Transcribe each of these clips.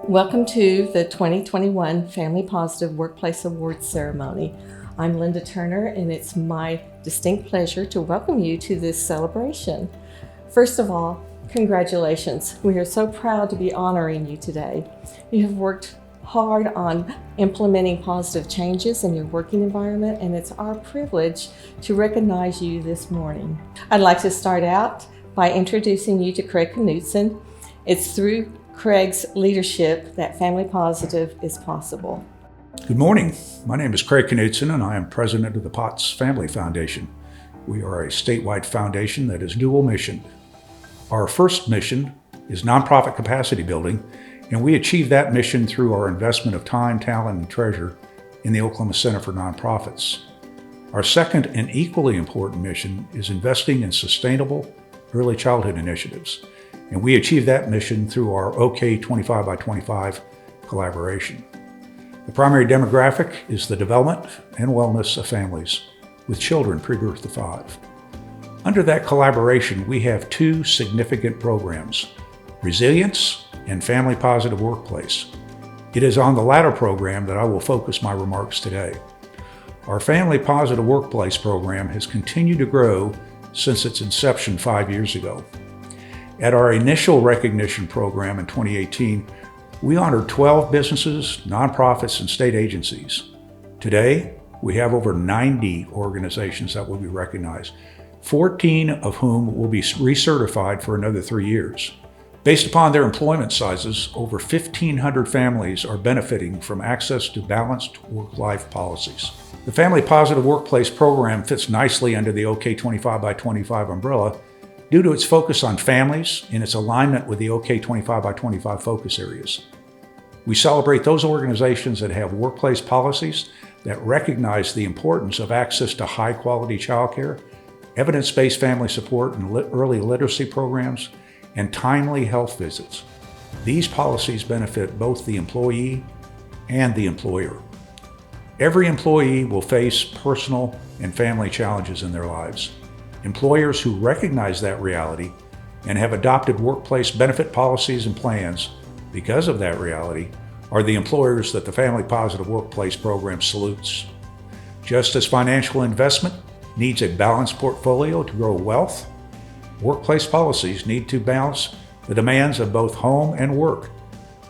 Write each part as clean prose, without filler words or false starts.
Welcome to the 2021 Family Positive Workplace Awards ceremony. I'm Linda Turner, and it's my distinct pleasure to welcome you to this celebration. First of all, congratulations. We are so proud to be honoring you today. You have worked hard on implementing positive changes in your working environment, and it's our privilege to recognize you this morning. I'd like to start out by introducing you to Craig Knutson. It's through Craig's leadership that Family Positive is possible. Good morning. My name is Craig Knutson, and I am president of the Potts Family Foundation. We are a statewide foundation that is dual mission. Our first mission is nonprofit capacity building, and we achieve that mission through our investment of time, talent, and treasure in the Oklahoma Center for Nonprofits. Our second and equally important mission is investing in sustainable early childhood initiatives, and we achieve that mission through our OK 25 by 25 collaboration. The primary demographic is the development and wellness of families with children pre-birth to 5. Under that collaboration, we have two significant programs, Resilience and Family Positive Workplace. It is on the latter program that I will focus my remarks today. Our Family Positive Workplace program has continued to grow since its inception 5 years ago. At our initial recognition program in 2018, we honored 12 businesses, nonprofits, and state agencies. Today, we have over 90 organizations that will be recognized, 14 of whom will be recertified for another 3 years. Based upon their employment sizes, over 1,500 families are benefiting from access to balanced work-life policies. The Family Positive Workplace program fits nicely under the OK 25 by 25 umbrella due to its focus on families and its alignment with the OK 25 by 25 focus areas. We celebrate those organizations that have workplace policies that recognize the importance of access to high-quality childcare, evidence-based family support and early literacy programs, and timely health visits. These policies benefit both the employee and the employer. Every employee will face personal and family challenges in their lives. Employers who recognize that reality and have adopted workplace benefit policies and plans because of that reality are the employers that the Family Positive Workplace program salutes. Just as financial investment needs a balanced portfolio to grow wealth, workplace policies need to balance the demands of both home and work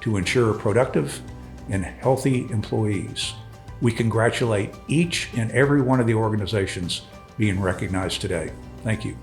to ensure productive and healthy employees. We congratulate each and every one of the organizations being recognized today. Thank you.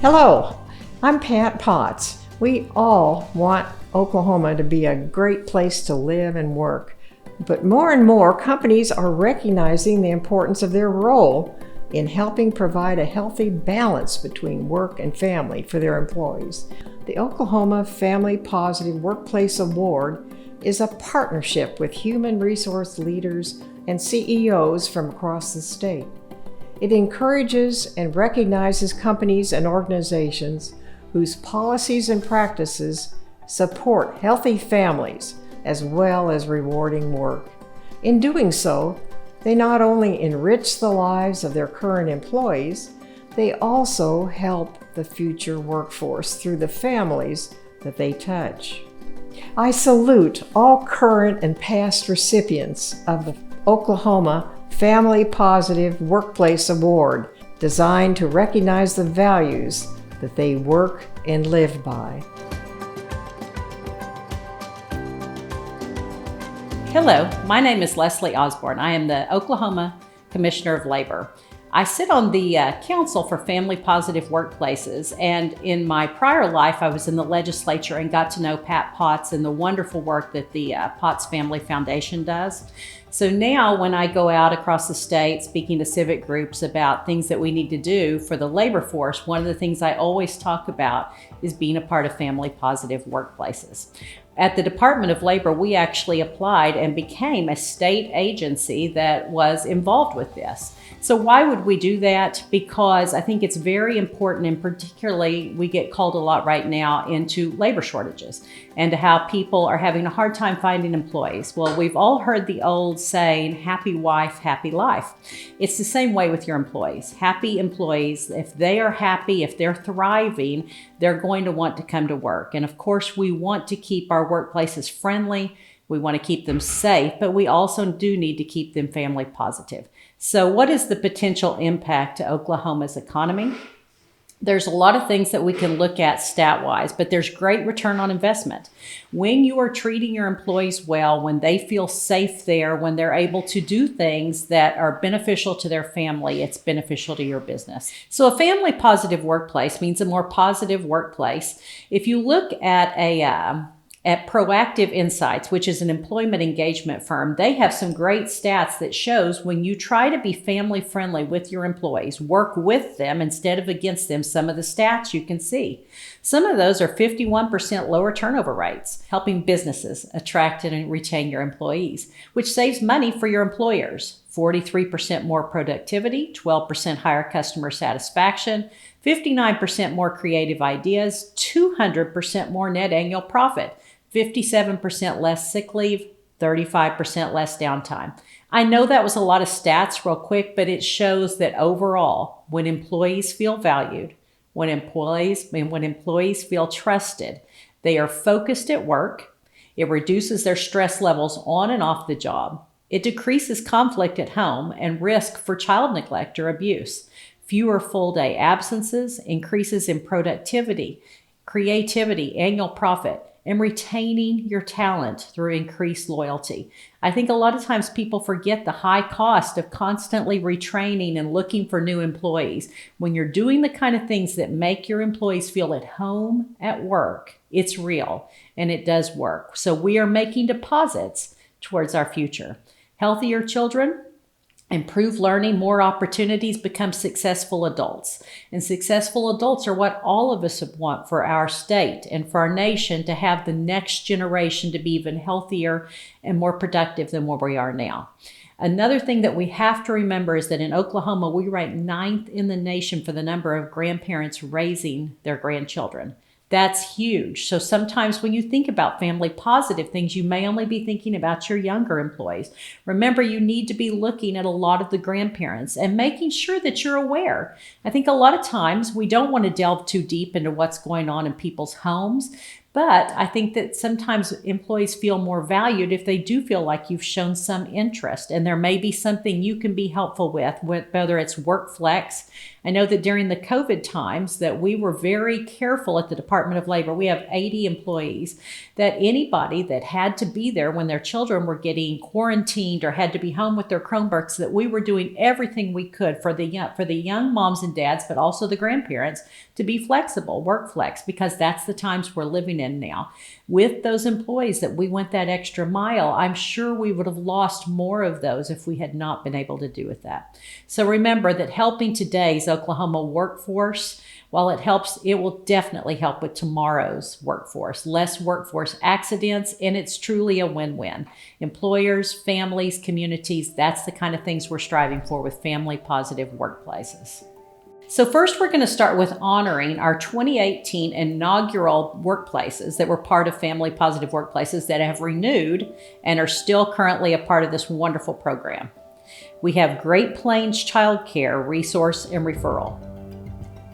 Hello, I'm Pat Potts. We all want Oklahoma to be a great place to live and work, but more and more companies are recognizing the importance of their role in helping provide a healthy balance between work and family for their employees. The Oklahoma Family Positive Workplace Award is a partnership with human resource leaders and CEOs from across the state. It encourages and recognizes companies and organizations whose policies and practices support healthy families as well as rewarding work. In doing so, they not only enrich the lives of their current employees, they also help the future workforce through the families that they touch. I salute all current and past recipients of the Oklahoma Family Positive Workplace Award, designed to recognize the values that they work and live by. Hello, my name is Leslie Osborne. I am the Oklahoma Commissioner of Labor. I sit on the Council for Family Positive Workplaces, and in my prior life I was in the legislature and got to know Pat Potts and the wonderful work that the Potts Family Foundation does. So now when I go out across the state speaking to civic groups about things that we need to do for the labor force, one of the things I always talk about is being a part of family positive workplaces. At the Department of Labor, we actually applied and became a state agency that was involved with this. So why would we do that? Because I think it's very important, and particularly we get called a lot right now into labor shortages and how people are having a hard time finding employees. Well, we've all heard the old saying, happy wife, happy life. It's the same way with your employees. Happy employees, if they are happy, if they're thriving, they're going to want to come to work. And of course, we want to keep our workplaces friendly. We want to keep them safe, but we also do need to keep them family positive. So what is the potential impact to Oklahoma's economy? There's a lot of things that we can look at stat-wise, but there's great return on investment. When you are treating your employees well, when they feel safe there, when they're able to do things that are beneficial to their family, it's beneficial to your business. So a family positive workplace means a more positive workplace. If you look at at Proactive Insights, which is an employment engagement firm, they have some great stats that shows when you try to be family friendly with your employees, work with them instead of against them, some of the stats you can see. Some of those are 51% lower turnover rates, helping businesses attract and retain your employees, which saves money for your employers. 43% more productivity, 12% higher customer satisfaction, 59% more creative ideas, 200% more net annual profit, 57% less sick leave, 35% less downtime. I know that was a lot of stats real quick, but it shows that overall, when employees feel valued, when employees feel trusted, they are focused at work. It reduces their stress levels on and off the job. It decreases conflict at home and risk for child neglect or abuse. Fewer full-day absences, increases in productivity, creativity, annual profit, and retaining your talent through increased loyalty. I think a lot of times people forget the high cost of constantly retraining and looking for new employees. When you're doing the kind of things that make your employees feel at home at work, it's real and it does work. So we are making deposits towards our future. Healthier children, improved learning, more opportunities, become successful adults. And successful adults are what all of us want for our state and for our nation, to have the next generation to be even healthier and more productive than where we are now. Another thing that we have to remember is that in Oklahoma, we rank 9th in the nation for the number of grandparents raising their grandchildren. That's huge. So sometimes when you think about family positive things, you may only be thinking about your younger employees. Remember, you need to be looking at a lot of the grandparents and making sure that you're aware. I think a lot of times we don't want to delve too deep into what's going on in people's homes, but I think that sometimes employees feel more valued if they do feel like you've shown some interest, and there may be something you can be helpful with whether it's WorkFlex. I know that during the COVID times that we were very careful at the Department of Labor. We have 80 employees, that anybody that had to be there when their children were getting quarantined or had to be home with their Chromebooks, that we were doing everything we could for the young moms and dads, but also the grandparents, to be flexible, WorkFlex, because that's the times we're living in now. With those employees that we went that extra mile, I'm sure we would have lost more of those if we had not been able to do with that. So remember that helping today's Oklahoma workforce, while it helps, it will definitely help with tomorrow's workforce. Less workforce accidents, and it's truly a win-win. Employers, families, communities, that's the kind of things we're striving for with family positive workplaces. So first, we're going to start with honoring our 2018 inaugural workplaces that were part of Family Positive Workplaces that have renewed and are still currently a part of this wonderful program. We have Great Plains Child Care Resource and Referral.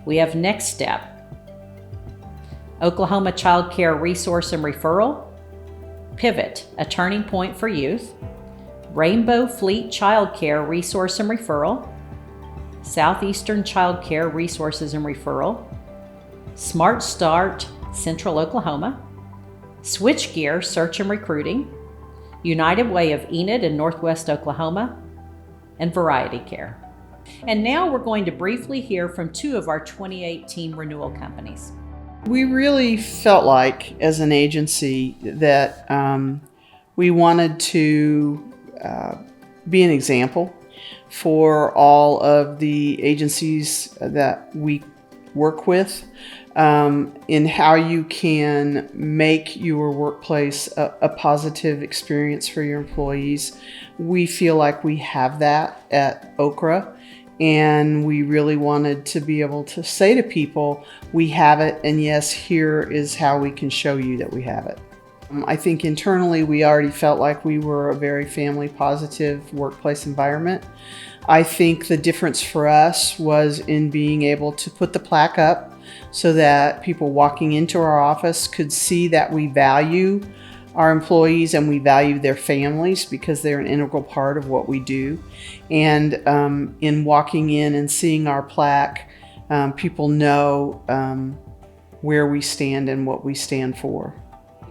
We have Next Step, Oklahoma Child Care Resource and Referral, Pivot, a turning point for youth, Rainbow Fleet Child Care Resource and Referral, Southeastern Child Care Resources and Referral, Smart Start Central Oklahoma, Switchgear Search and Recruiting, United Way of Enid in Northwest Oklahoma, and Variety Care. And now we're going to briefly hear from two of our 2018 renewal companies. We really felt like, as an agency, that we wanted to be an example for all of the agencies that we work with. in how you can make your workplace a positive experience for your employees. We feel like we have that at Okra, and we really wanted to be able to say to people, we have it, and yes, here is how we can show you that we have it. I think internally we already felt like we were a very family positive workplace environment. I think the difference for us was in being able to put the plaque up so that people walking into our office could see that we value our employees and we value their families because they're an integral part of what we do. And in walking in and seeing our plaque, people know where we stand and what we stand for.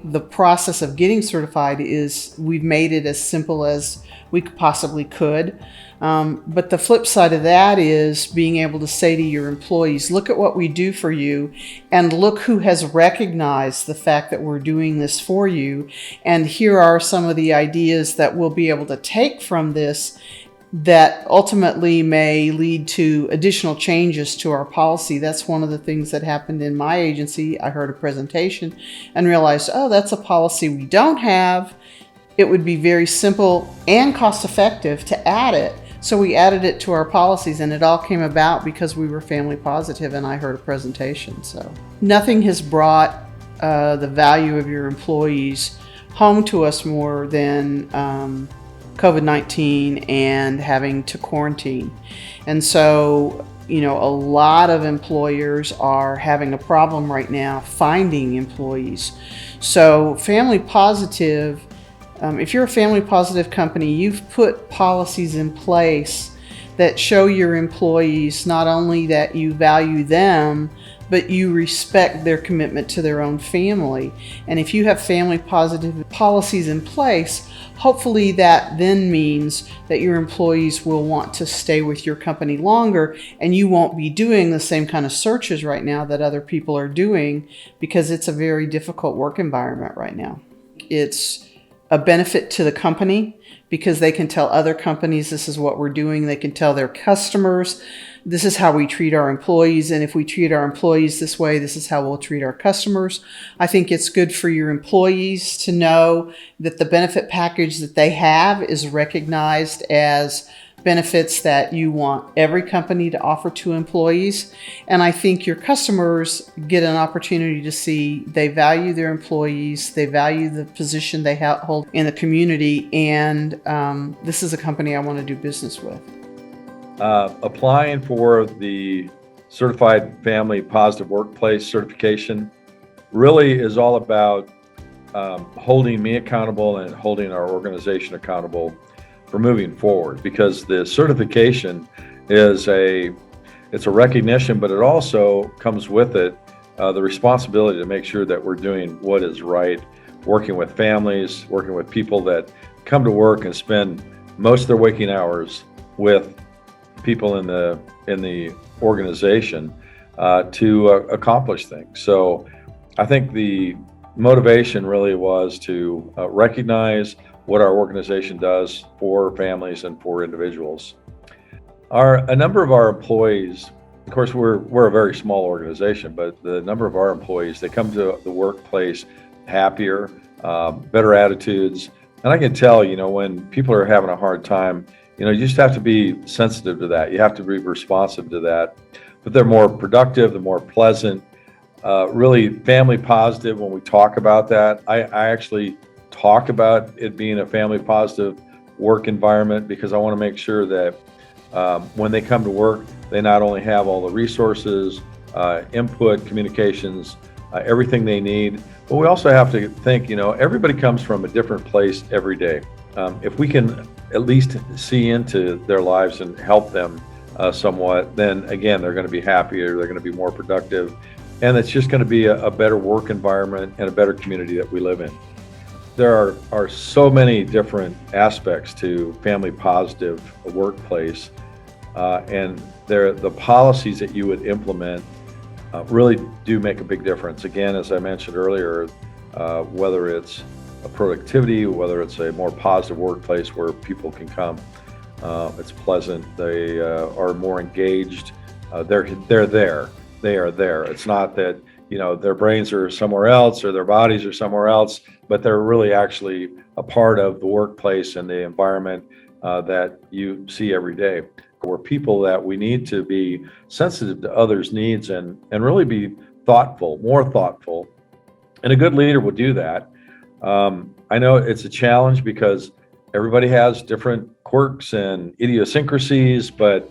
The process of getting certified is we've made it as simple as we possibly could. But the flip side of that is being able to say to your employees, look at what we do for you, and look who has recognized the fact that we're doing this for you. And here are some of the ideas that we'll be able to take from this that ultimately may lead to additional changes to our policy. That's one of the things that happened in my agency. I heard a presentation and realized, oh, that's a policy we don't have. It would be very simple and cost effective to add it. So we added it to our policies, and it all came about because we were family positive and I heard a presentation. So nothing has brought the value of your employees home to us more than COVID-19 and having to quarantine. And so, a lot of employers are having a problem right now finding employees. So family positive, if you're a family positive company, you've put policies in place that show your employees not only that you value them, but you respect their commitment to their own family. And if you have family positive policies in place, hopefully that then means that your employees will want to stay with your company longer, and you won't be doing the same kind of searches right now that other people are doing, because it's a very difficult work environment right now. It's a benefit to the company because they can tell other companies this is what we're doing. They can tell their customers this is how we treat our employees, and if we treat our employees this way, this is how we'll treat our customers. I think it's good for your employees to know that the benefit package that they have is recognized as benefits that you want every company to offer to employees. And I think your customers get an opportunity to see they value their employees, they value the position they hold in the community, and this is a company I want to do business with. Applying for the Certified Family Positive Workplace certification really is all about holding me accountable and holding our organization accountable for moving forward, because the certification is it's a recognition, but it also comes with it the responsibility to make sure that we're doing what is right, working with families, working with people that come to work and spend most of their waking hours with people in the organization to accomplish things. So I think the motivation really was to recognize what our organization does for families and for individuals. A number of our employees, of course, we're a very small organization, but the number of our employees, they come to the workplace happier, better attitudes. And I can tell, when people are having a hard time, you just have to be sensitive to that. You have to be responsive to that. But they're more productive, they're more pleasant, really family positive. When we talk about that, I actually talk about it being a family positive work environment, because I want to make sure that when they come to work, they not only have all the resources, input, communications, everything they need, but we also have to think, everybody comes from a different place every day. If we can at least see into their lives and help them somewhat, then again, they're going to be happier, they're going to be more productive, and it's just going to be a better work environment and a better community that we live in. There are so many different aspects to family positive workplace, and the policies that you would implement really do make a big difference. Again, as I mentioned earlier, whether it's a productivity, whether it's a more positive workplace where people can come, it's pleasant, they are more engaged, they're there, they are there. It's not that their brains are somewhere else or their bodies are somewhere else, but they're really actually a part of the workplace and the environment that you see every day. We're people that we need to be sensitive to others' needs and really be thoughtful, more thoughtful. And a good leader will do that. I know it's a challenge because everybody has different quirks and idiosyncrasies, but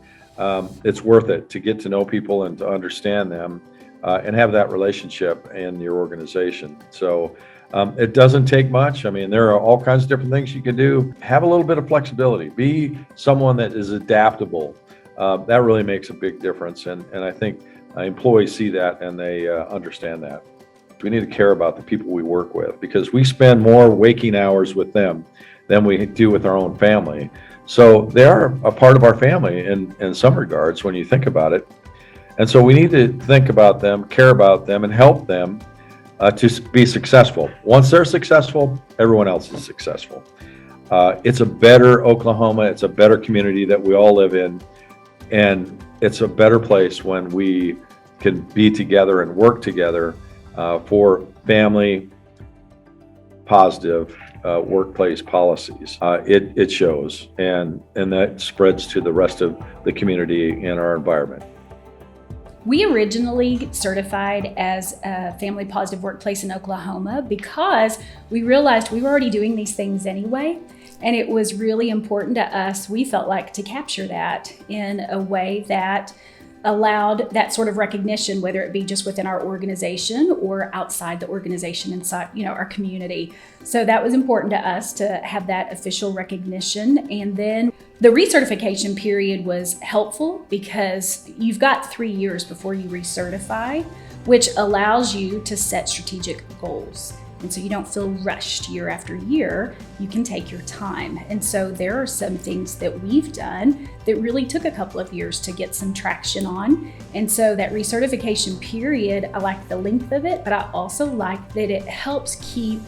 it's worth it to get to know people and to understand them and have that relationship in your organization. So it doesn't take much. I mean, there are all kinds of different things you can do. Have a little bit of flexibility. Be someone that is adaptable. That really makes a big difference. And I think employees see that and they understand that. We need to care about the people we work with because we spend more waking hours with them than we do with our own family. So they are a part of our family in some regards when you think about it. And so we need to think about them, care about them, and help them to be successful. Once they're successful, everyone else is successful. It's a better Oklahoma. It's a better community that we all live in. And it's a better place when we can be together and work together for family positive workplace policies. It shows, and that spreads to the rest of the community and our environment. We originally certified as a family positive workplace in Oklahoma because we realized we were already doing these things anyway. And it was really important to us, we felt like, to capture that in a way that allowed that sort of recognition, whether it be just within our organization or outside the organization, inside, our community. So that was important to us to have that official recognition. And then the recertification period was helpful because you've got 3 years before you recertify, which allows you to set strategic goals. And so you don't feel rushed year after year, you can take your time. And so there are some things that we've done that really took a couple of years to get some traction on. And so that recertification period, I like the length of it, but I also like that it helps keep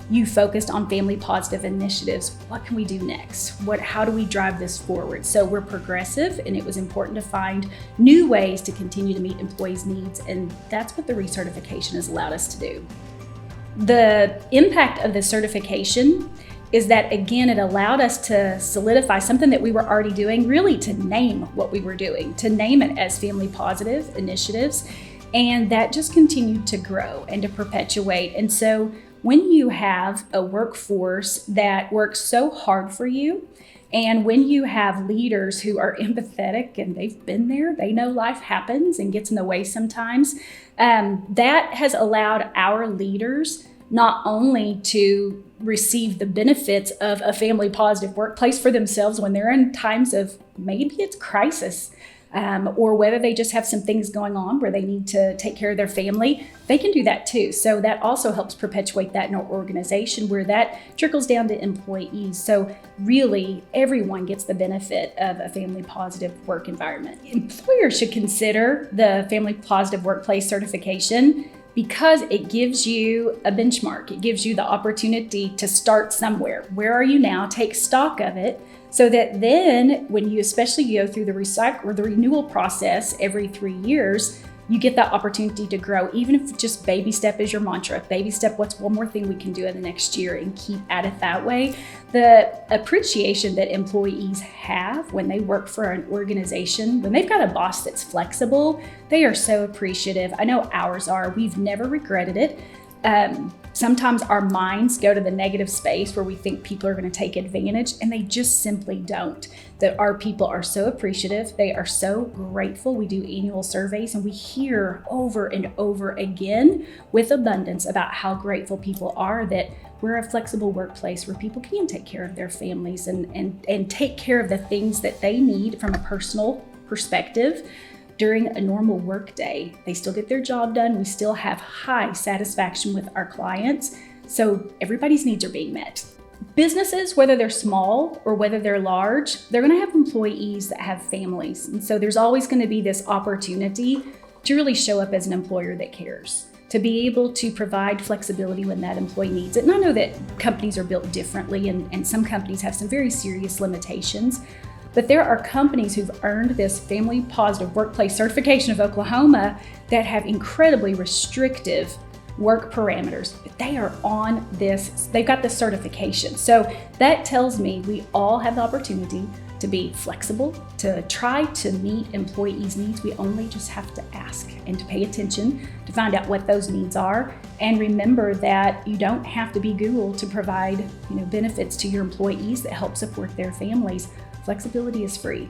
you focused on family positive initiatives. What can we do next? How do we drive this forward? So we're progressive, and it was important to find new ways to continue to meet employees' needs. And that's what the recertification has allowed us to do. The impact of the certification is that, again, it allowed us to solidify something that we were already doing, really to name what we were doing, to name it as family positive initiatives. And that just continued to grow and to perpetuate. And so when you have a workforce that works so hard for you, and when you have leaders who are empathetic and they've been there, they know life happens and gets in the way sometimes, that has allowed our leaders not only to receive the benefits of a family positive workplace for themselves when they're in times of maybe it's crisis, or whether they just have some things going on where they need to take care of their family, they can do that too. So that also helps perpetuate that in our organization where that trickles down to employees. So really everyone gets the benefit of a family positive work environment. Employers should consider the family positive workplace certification because it gives you a benchmark. It gives you the opportunity to start somewhere. Where are you now? Take stock of it. So that then when you especially go through the renewal process every 3 years, you get that opportunity to grow, even if just baby step is your mantra. Baby step, what's one more thing we can do in the next year, and keep at it that way. The appreciation that employees have when they work for an organization, when they've got a boss that's flexible, they are so appreciative. I know ours are. We've never regretted it. Sometimes our minds go to the negative space where we think people are going to take advantage, and they just simply don't. That our people are so appreciative. They are so grateful. We do annual surveys and we hear over and over again with abundance about how grateful people are that we're a flexible workplace where people can take care of their families and take care of the things that they need from a personal perspective. During a normal work day, they still get their job done. We still have high satisfaction with our clients. So everybody's needs are being met. Businesses, whether they're small or whether they're large, they're gonna have employees that have families. And so there's always gonna be this opportunity to really show up as an employer that cares, to be able to provide flexibility when that employee needs it. And I know that companies are built differently and some companies have some very serious limitations. But there are companies who've earned this Family Positive Workplace Certification of Oklahoma that have incredibly restrictive work parameters, but they are on this, they've got this certification. So that tells me we all have the opportunity to be flexible, to try to meet employees' needs. We only just have to ask and to pay attention to find out what those needs are. And remember that you don't have to be Google to provide, benefits to your employees that help support their families. Flexibility is free.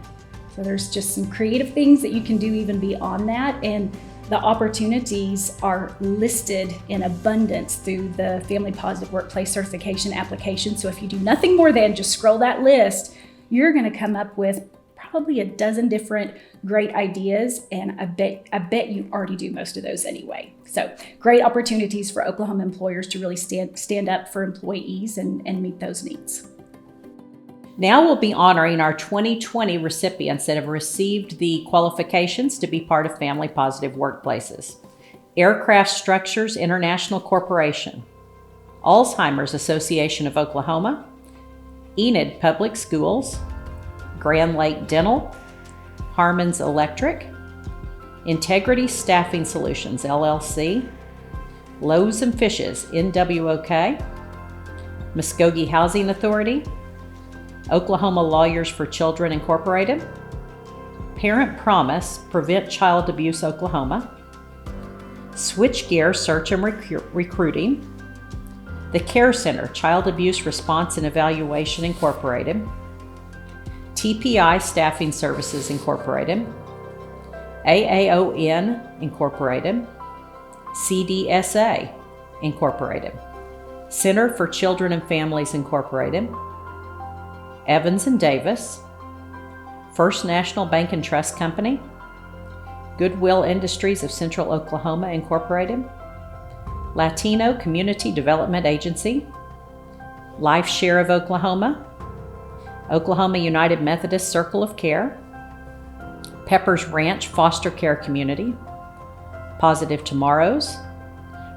So there's just some creative things that you can do even beyond that. And the opportunities are listed in abundance through the Family Positive Workplace Certification application. So if you do nothing more than just scroll that list, you're going to come up with probably a dozen different great ideas, and I bet you already do most of those anyway. So great opportunities for Oklahoma employers to really stand up for employees and meet those needs. Now we'll be honoring our 2020 recipients that have received the qualifications to be part of Family Positive Workplaces. Aircraft Structures International Corporation, Alzheimer's Association of Oklahoma, Enid Public Schools, Grand Lake Dental, Harmon's Electric, Integrity Staffing Solutions, LLC, Loaves and Fishes, NWOK, Muskogee Housing Authority, Oklahoma Lawyers for Children Incorporated, Parent Promise, Prevent Child Abuse Oklahoma, Switchgear Search and Recruiting, the Care Center, Child Abuse Response and Evaluation Incorporated, TPI Staffing Services Incorporated, AAON Incorporated, CDSA Incorporated, Center for Children and Families Incorporated, Evans and Davis, First National Bank and Trust Company, Goodwill Industries of Central Oklahoma Incorporated, Latino Community Development Agency, Life Share of Oklahoma, Oklahoma United Methodist Circle of Care, Pepper's Ranch Foster Care Community, Positive Tomorrows,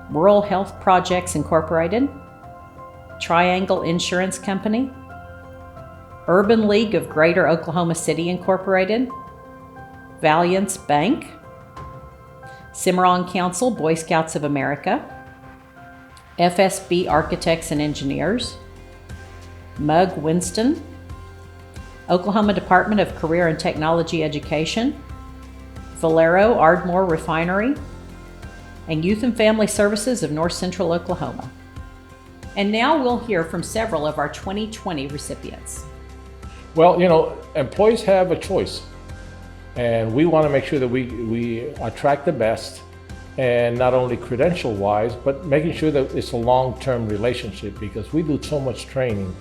Rural Health Projects Incorporated, Triangle Insurance Company, Urban League of Greater Oklahoma City Incorporated, Valiance Bank, Cimarron Council, Boy Scouts of America, FSB Architects and Engineers, Mug Winston, Oklahoma Department of Career and Technology Education, Valero Ardmore Refinery, and Youth and Family Services of North Central Oklahoma. And now we'll hear from several of our 2020 recipients. Well, employees have a choice, and we want to make sure that we attract the best, and not only credential-wise, but making sure that it's a long-term relationship, because we do so much training.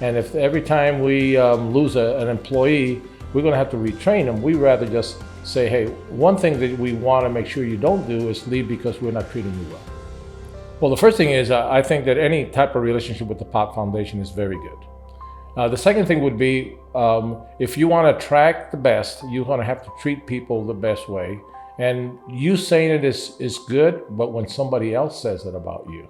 And if every time we lose an employee, we're going to have to retrain them, we'd rather just say, hey, one thing that we want to make sure you don't do is leave because we're not treating you well. Well, the first thing is I think that any type of relationship with the POT Foundation is very good. The second thing would be, if you want to attract the best, you're going to have to treat people the best way. And you saying it is good, but when somebody else says it about you,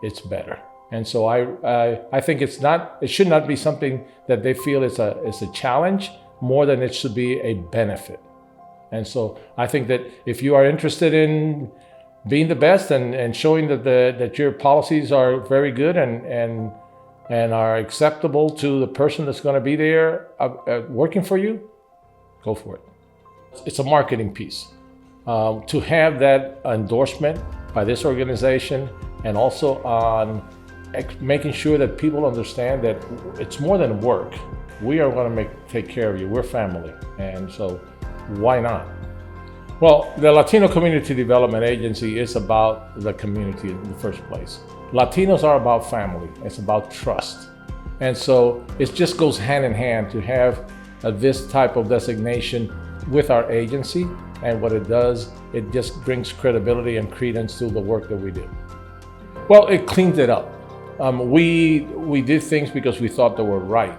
it's better. And so I think it should not be something that they feel is a challenge more than it should be a benefit. And so I think that if you are interested in being the best and showing that your policies are very good and are acceptable to the person that's going to be there working for you, go for it. It's a marketing piece. To have that endorsement by this organization, and also on making sure that people understand that it's more than work. We are going to take care of you. We're family. And so why not? Well, the Latino Community Development Agency is about the community in the first place. Latinos are about family. It's about trust. And so it just goes hand in hand to have this type of designation with our agency. And what it does, it just brings credibility and credence to the work that we do. Well, it cleaned it up. We did things because we thought they were right.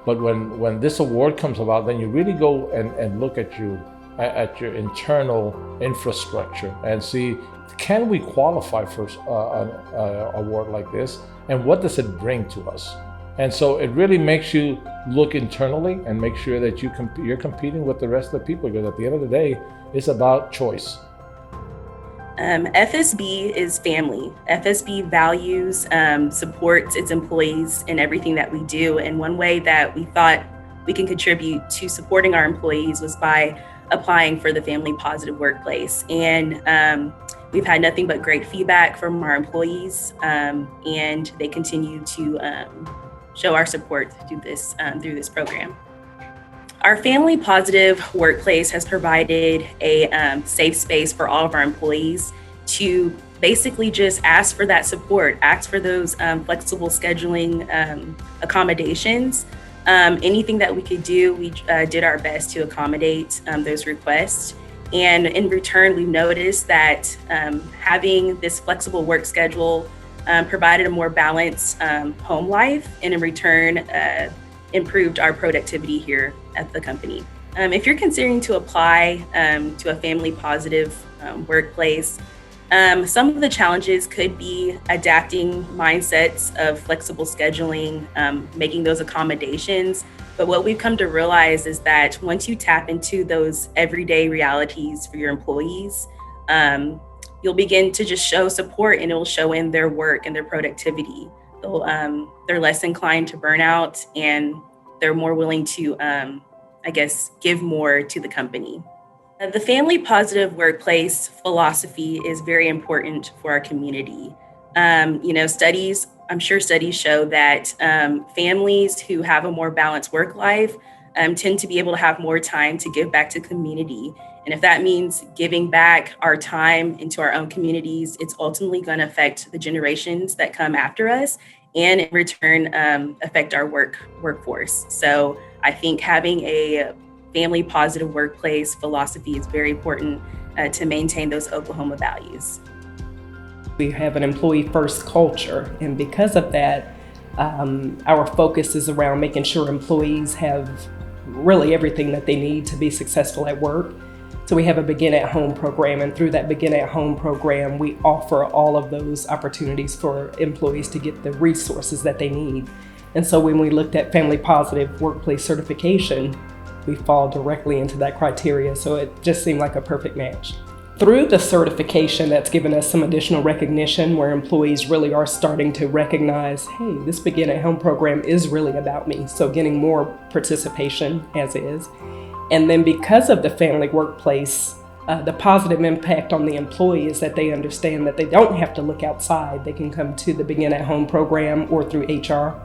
But when this award comes about, then you really go and look at your internal infrastructure and see, can we qualify for an award like this? And what does it bring to us? And so it really makes you look internally and make sure that you're competing with the rest of the people, because at the end of the day, it's about choice. FSB is family. FSB values, supports its employees in everything that we do. And one way that we thought we can contribute to supporting our employees was by applying for the Family Positive Workplace. And we've had nothing but great feedback from our employees, and they continue to show our support through this program. Our Family Positive Workplace has provided a safe space for all of our employees to basically just ask for that support, ask for those flexible scheduling accommodations. Anything that we could do, we did our best to accommodate those requests. And in return, we've noticed that having this flexible work schedule provided a more balanced home life, and in return, improved our productivity here at the company. If you're considering to apply to a family positive workplace, some of the challenges could be adapting mindsets of flexible scheduling, making those accommodations. But what we've come to realize is that once you tap into those everyday realities for your employees, you'll begin to just show support, and it will show in their work and their productivity. They're less inclined to burn out, and they're more willing to, give more to the company. The Family Positive Workplace philosophy is very important for our community. I'm sure studies show that families who have a more balanced work life tend to be able to have more time to give back to community. And if that means giving back our time into our own communities, it's ultimately going to affect the generations that come after us, and in return, affect our workforce. So I think having a family positive workplace philosophy is very important to maintain those Oklahoma values. We have an employee first culture, and because of that, our focus is around making sure employees have really everything that they need to be successful at work. So we have a Begin at Home program, and through that Begin at Home program, we offer all of those opportunities for employees to get the resources that they need. And so when we looked at Family Positive Workplace certification, we fall directly into that criteria. So it just seemed like a perfect match. Through the certification, that's given us some additional recognition where employees really are starting to recognize, hey, this Begin at Home program is really about me. So getting more participation as is. And then because of the family workplace, the positive impact on the employee is that they understand that they don't have to look outside. They can come to the Begin at Home program or through HR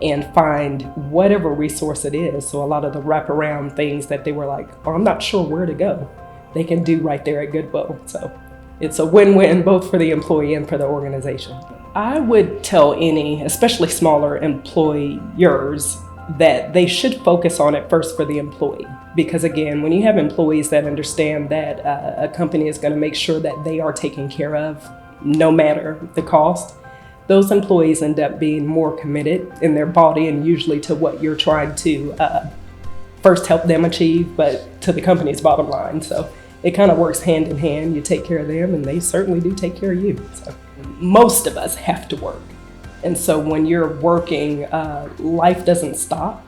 and find whatever resource it is. So a lot of the wraparound things that they were like, oh, I'm not sure where to go, they can do right there at Goodwill. So it's a win-win both for the employee and for the organization. I would tell any, especially smaller employers, that they should focus on it first for the employee. Because again, when you have employees that understand that a company is going to make sure that they are taken care of no matter the cost, those employees end up being more committed in their body and usually to what you're trying to first help them achieve, but to the company's bottom line. So it kind of works hand in hand. You take care of them and they certainly do take care of you. So most of us have to work. And so when you're working, life doesn't stop.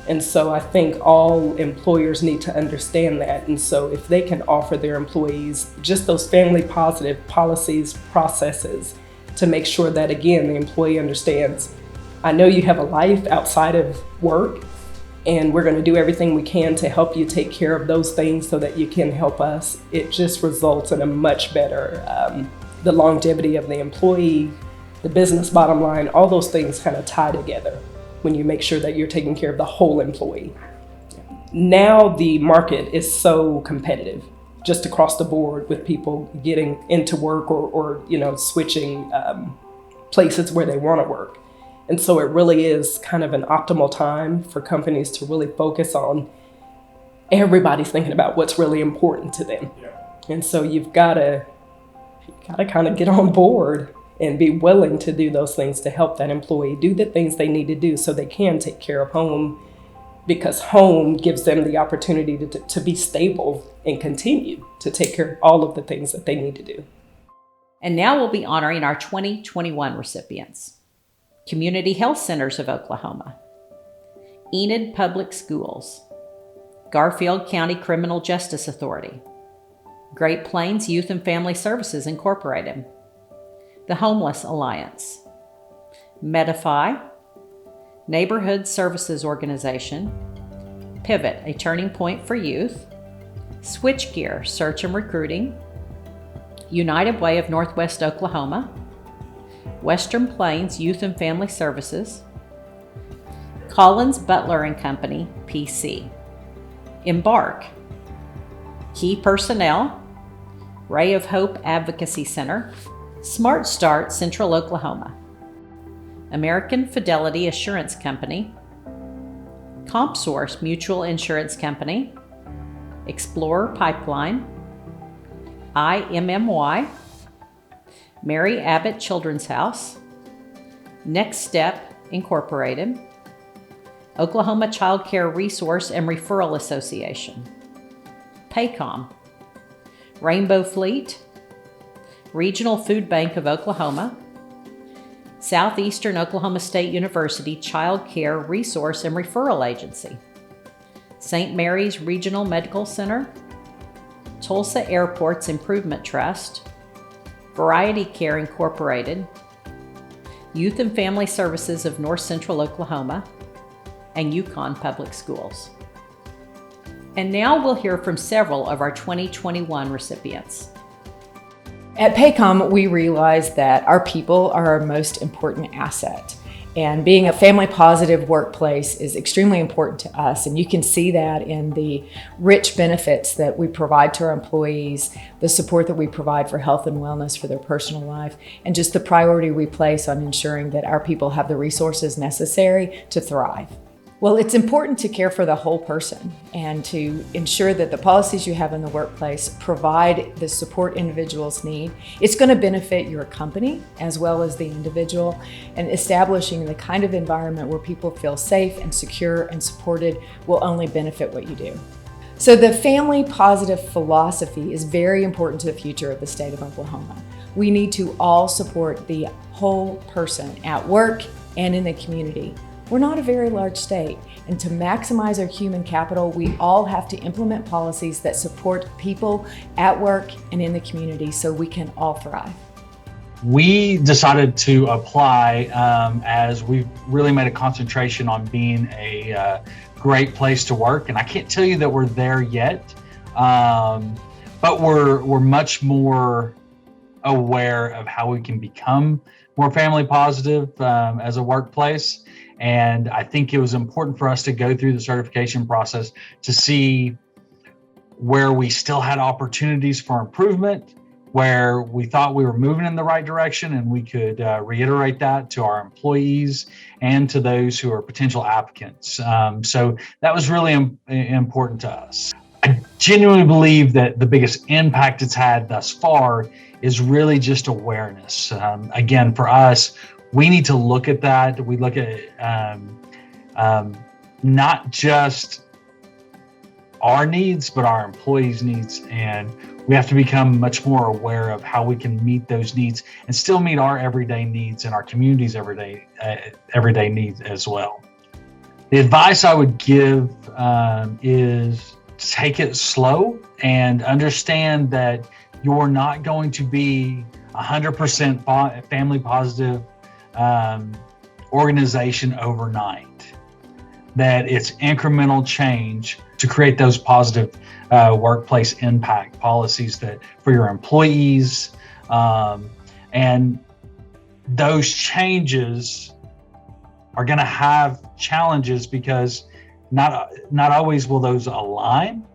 And so I think all employers need to understand that. And so if they can offer their employees just those family positive policies, processes to make sure that, again, the employee understands, I know you have a life outside of work, and we're going to do everything we can to help you take care of those things so that you can help us. It just results in a much better, the longevity of the employee, the business bottom line, all those things kind of tie together when you make sure that you're taking care of the whole employee. Now the market is so competitive just across the board with people getting into work or switching places where they want to work. And so it really is kind of an optimal time for companies to really focus on everybody's thinking about what's really important to them. Yeah. And so you've got to kind of get on board and be willing to do those things to help that employee do the things they need to do so they can take care of home, because home gives them the opportunity to be stable and continue to take care of all of the things that they need to do. And now we'll be honoring our 2021 recipients. Community Health Centers of Oklahoma, Enid Public Schools, Garfield County Criminal Justice Authority, Great Plains Youth and Family Services Incorporated, the Homeless Alliance, Medify, Neighborhood Services Organization, Pivot, a Turning Point for Youth, Switchgear, Search and Recruiting, United Way of Northwest Oklahoma, Western Plains Youth and Family Services, Collins Butler and Company, PC, Embark, Key Personnel, Ray of Hope Advocacy Center, Smart Start Central Oklahoma, American Fidelity Assurance Company, CompSource Mutual Insurance Company, Explorer Pipeline, IMMY, Mary Abbott Children's House, Next Step Incorporated, Oklahoma Child Care Resource and Referral Association, Paycom, Rainbow Fleet, Regional Food Bank of Oklahoma, Southeastern Oklahoma State University Child Care Resource and Referral Agency, St. Mary's Regional Medical Center, Tulsa Airports Improvement Trust, Variety Care Incorporated, Youth and Family Services of North Central Oklahoma, and Yukon Public Schools. And now we'll hear from several of our 2021 recipients. At Paycom, we realize that our people are our most important asset. And being a family positive workplace is extremely important to us. And you can see that in the rich benefits that we provide to our employees, the support that we provide for health and wellness for their personal life, and just the priority we place on ensuring that our people have the resources necessary to thrive. Well, it's important to care for the whole person and to ensure that the policies you have in the workplace provide the support individuals need. It's going to benefit your company as well as the individual, and establishing the kind of environment where people feel safe and secure and supported will only benefit what you do. So the family positive philosophy is very important to the future of the state of Oklahoma. We need to all support the whole person at work and in the community. We're not a very large state, and to maximize our human capital, we all have to implement policies that support people at work and in the community so we can all thrive. We decided to apply as we've really made a concentration on being a great place to work, and I can't tell you that we're there yet, but we're much more aware of how we can become more family positive as a workplace. And I think it was important for us to go through the certification process to see where we still had opportunities for improvement, where we thought we were moving in the right direction, and we could reiterate that to our employees and to those who are potential applicants. So that was really important to us. I genuinely believe that the biggest impact it's had thus far is really just awareness. Again, for us, we need to look at that. We look at not just our needs, but our employees' needs. And we have to become much more aware of how we can meet those needs and still meet our everyday needs and our community's everyday needs as well. The advice I would give is take it slow and understand that you're not going to be 100% family positive organization overnight. That it's incremental change to create those positive workplace impact policies that for your employees, and those changes are going to have challenges because not always will those align,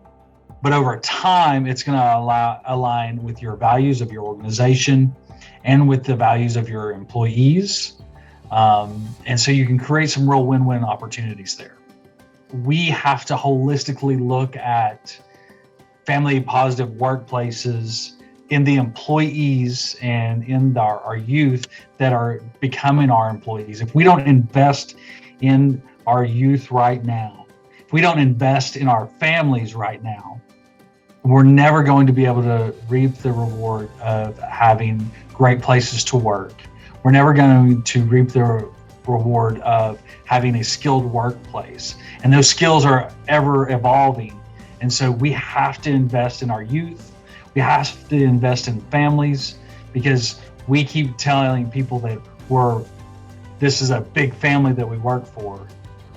but over time it's going to align with your values of your organization and with the values of your employees. And so you can create some real win-win opportunities there. We have to holistically look at family positive workplaces in the employees and in our youth that are becoming our employees. If we don't invest in our youth right now, if we don't invest in our families right now, we're never going to be able to reap the reward of having great places to work. We're never going to reap the reward of having a skilled workplace. And those skills are ever evolving. And so we have to invest in our youth. We have to invest in families, because we keep telling people that this is a big family that we work for.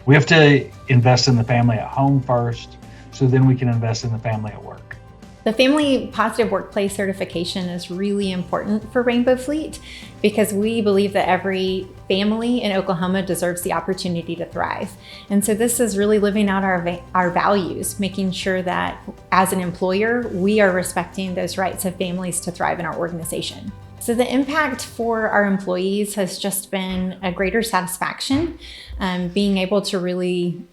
We have to invest in the family at home first, so then we can invest in the family at work. The Family Positive Workplace certification is really important for Rainbow Fleet because we believe that every family in Oklahoma deserves the opportunity to thrive. And so this is really living out our values, making sure that as an employer, we are respecting those rights of families to thrive in our organization. So the impact for our employees has just been a greater satisfaction, being able to really,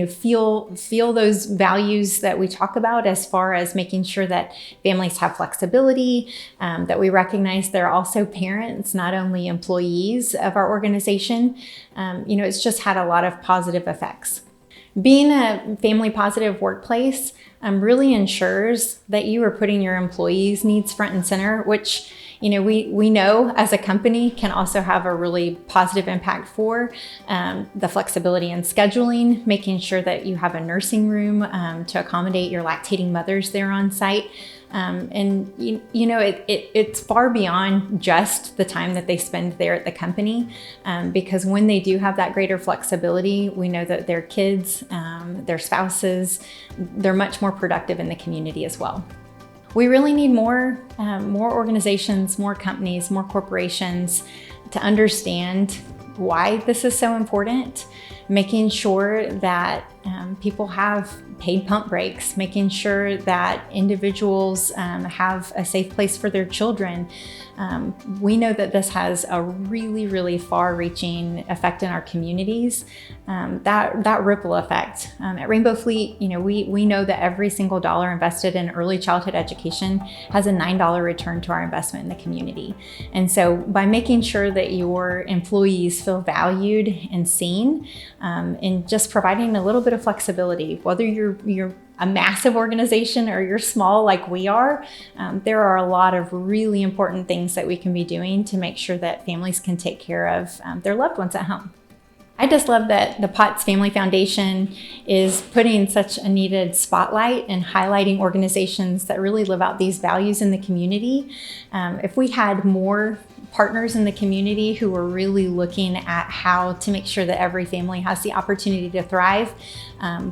feel those values that we talk about, as far as making sure that families have flexibility, that we recognize they're also parents, not only employees of our organization. It's just had a lot of positive effects. Being a family positive workplace really ensures that you are putting your employees' needs front and center, which we know as a company can also have a really positive impact for the flexibility in scheduling, making sure that you have a nursing room to accommodate your lactating mothers there on site. It's far beyond just the time that they spend there at the company, because when they do have that greater flexibility, we know that their kids, their spouses, they're much more productive in the community as well. We really need more organizations, more companies, more corporations to understand why this is so important, making sure that people have paid pump breaks, making sure that individuals have a safe place for their children. We know that this has a really, really far-reaching effect in our communities. That ripple effect. At Rainbow Fleet, we know that every single dollar invested in early childhood education has a $9 return to our investment in the community. And so by making sure that your employees feel valued and seen, and just providing a little bit of flexibility, whether you're a massive organization or you're small like we are, there are a lot of really important things that we can be doing to make sure that families can take care of their loved ones at home. I just love that the Potts Family Foundation is putting such a needed spotlight and highlighting organizations that really live out these values in the community. If we had more partners in the community who were really looking at how to make sure that every family has the opportunity to thrive,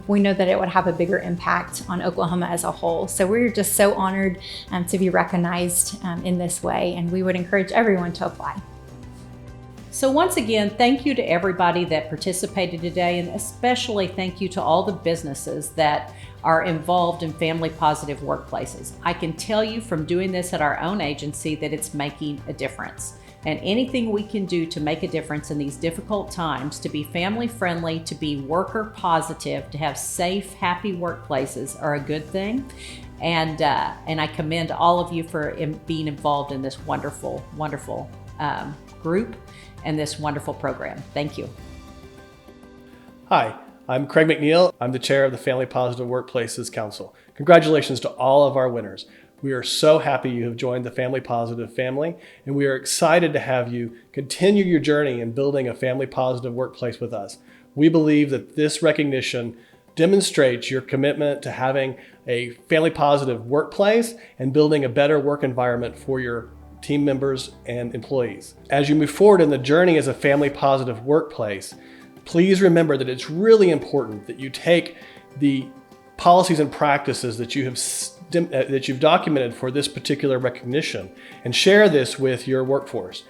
we know that it would have a bigger impact on Oklahoma as a whole. So we're just so honored to be recognized in this way, and we would encourage everyone to apply. So once again, thank you to everybody that participated today, and especially thank you to all the businesses that are involved in family positive workplaces. I can tell you from doing this at our own agency that it's making a difference. And anything we can do to make a difference in these difficult times, to be family friendly, to be worker positive, to have safe, happy workplaces are a good thing. And I commend all of you for being involved in this wonderful, wonderful group and this wonderful program. Thank you. Hi, I'm Craig McNeil. I'm the chair of the Family Positive Workplaces Council. Congratulations to all of our winners. We are so happy you have joined the Family Positive family, and we are excited to have you continue your journey in building a family positive workplace with us. We believe that this recognition demonstrates your commitment to having a family positive workplace and building a better work environment for your team members and employees. As you move forward in the journey as a family positive workplace, please remember that it's really important that you take the policies and practices that you've documented for this particular recognition and share this with your workforce.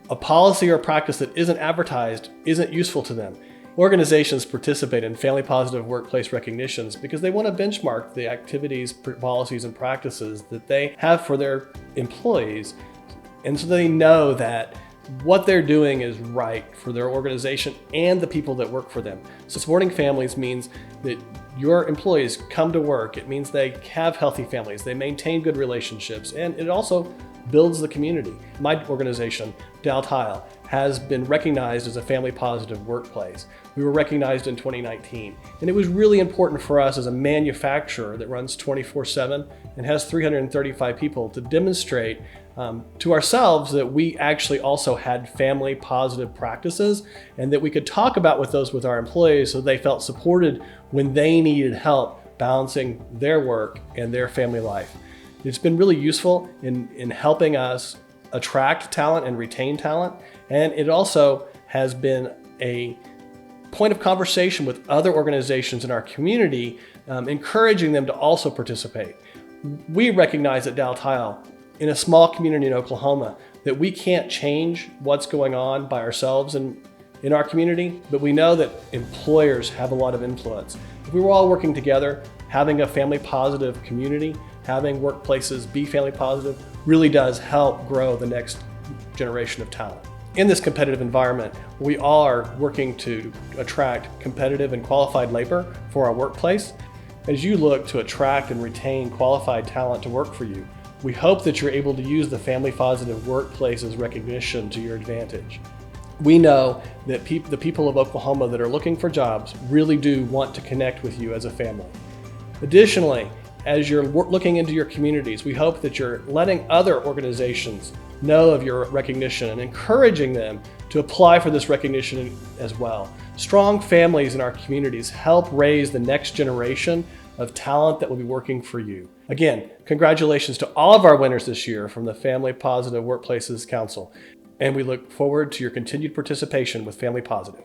A policy or practice that isn't advertised isn't useful to them. Organizations participate in family positive workplace recognitions because they want to benchmark the activities, policies, and practices that they have for their employees. And so they know that what they're doing is right for their organization and the people that work for them. So supporting families means that your employees come to work. It means they have healthy families, they maintain good relationships, and it also builds the community. My organization, Daltile, has been recognized as a family positive workplace. We were recognized in 2019, and it was really important for us as a manufacturer that runs 24/7 and has 335 people to demonstrate to ourselves that we actually also had family positive practices and that we could talk about with our employees so they felt supported when they needed help balancing their work and their family life. It's been really useful in helping us attract talent and retain talent, and it also has been a point of conversation with other organizations in our community, encouraging them to also participate. We recognize at Daltile, in a small community in Oklahoma, that we can't change what's going on by ourselves in our community, but we know that employers have a lot of influence. If we were all working together, having a family positive community, having workplaces be family positive, really does help grow the next generation of talent. In this competitive environment, we are working to attract competitive and qualified labor for our workplace. As you look to attract and retain qualified talent to work for you, we hope that you're able to use the Family Positive Workplaces recognition to your advantage. We know that the people of Oklahoma that are looking for jobs really do want to connect with you as a family. Additionally, as you're looking into your communities, we hope that you're letting other organizations know of your recognition and encouraging them to apply for this recognition as well. Strong families in our communities help raise the next generation of talent that will be working for you. Again, congratulations to all of our winners this year from the Family Positive Workplaces Council, and we look forward to your continued participation with Family Positive.